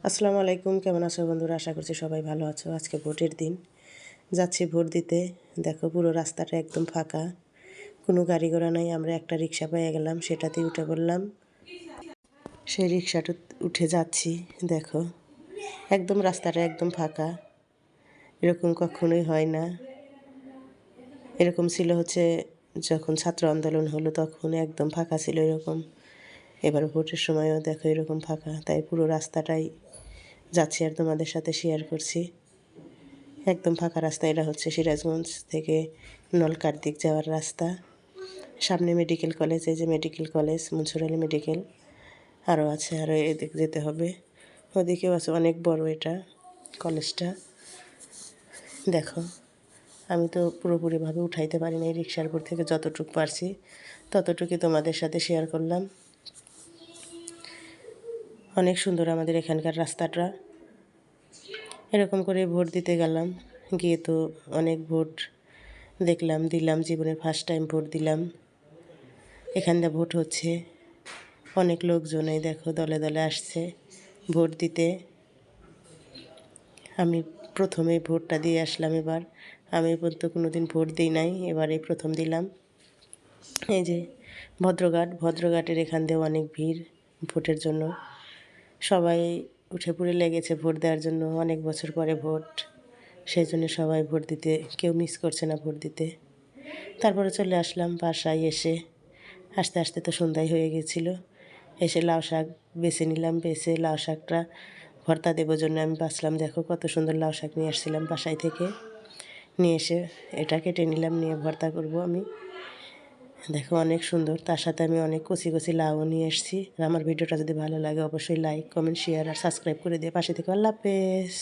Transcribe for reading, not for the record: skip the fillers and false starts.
আসসালামু আলাইকুম, কেমন আছো বন্ধুরা? আশা করছি সবাই ভালো আছো। আজকে ভোটের দিন, যাচ্ছি ভোট দিতে। দেখো পুরো রাস্তাটা একদম ফাঁকা, কোনো গাড়ি ঘোড়া নাই। আমরা একটা রিক্সা পেয়ে গেলাম, সেটাতেই উঠে পড়লাম। সেই রিক্সাটা উঠে যাচ্ছি। দেখো একদম রাস্তাটা একদম ফাঁকা, এরকম কখনোই হয় না। এরকম ছিল হচ্ছে যখন ছাত্র আন্দোলন হলো, তখন একদম ফাঁকা ছিল এরকম। এবার ভোটের সময়ও দেখো এরকম ফাঁকা, তাই পুরো রাস্তাটাই যাচ্ছি আর তোমাদের সাথে শেয়ার করছি। একদম ফাঁকা রাস্তা। এটা হচ্ছে সিরাজগঞ্জ থেকে নলকার দিক যাওয়ার রাস্তা। সামনে মেডিকেল কলেজ, এই যে medical college, Mansur Ali medical. আরও আছে, আরও এদিক যেতে হবে। ওদিকেও আছে, অনেক বড় এটা কলেজটা। দেখো আমি তো পুরোপুরিভাবে উঠাইতে পারি না, এই রিক্সার উপর থেকে যতটুকু পারছি ততটুকুই তোমাদের সাথে শেয়ার করলাম। অনেক সুন্দর আমাদের এখানকার রাস্তাটা। এরকম করে ভোট দিতে গেলাম, গিয়ে তো অনেক ভোট দেখলাম, দিলাম। জীবনের ফার্স্ট টাইম ভোট দিলাম। এখানটা ভোট হচ্ছে, অনেক লোকজনই দেখো দলে দলে আসছে ভোট দিতে। আমি প্রথমে ভোটটা দিয়ে আসলাম এবার। আমি পর্যন্ত কোনো দিন ভোট দিই নাই, এবার এই প্রথম দিলাম। এই যে ভদ্রঘাটের এখান দিয়েও অনেক ভিড় ভোটের জন্য। সবাই উঠে পড়ে লেগেছে ভোট দেওয়ার জন্য। অনেক বছর পরে ভোট, সেই জন্য সবাই ভোট দিতে, কেউ মিস করছে না ভোট দিতে। তারপরে চলে আসলাম বাসায়। আস্তে আস্তে তো সন্ধ্যায় হয়ে গেছিলো। এসে লাউ শাক বেছে নিলাম, বেছে লাউ শাকটা ভর্তা দেবার জন্য আমি বাছলাম। দেখো কত সুন্দর লাউ শাক নিয়ে আসছিলাম বাসায় থেকে। নিয়ে এসে এটা কেটে নিলাম, নিয়ে ভর্তা করব আমি। দেখো অনেক সুন্দর। তার সাথে আমি অনেক কচি কচি লাউও নিয়ে এসেছি। আর আমার ভিডিওটা যদি ভালো লাগে অবশ্যই লাইক, কমেন্ট, শেয়ার আর সাবস্ক্রাইব করে দিয়ে পাশে থেকে। আল্লাহ হাফেজ।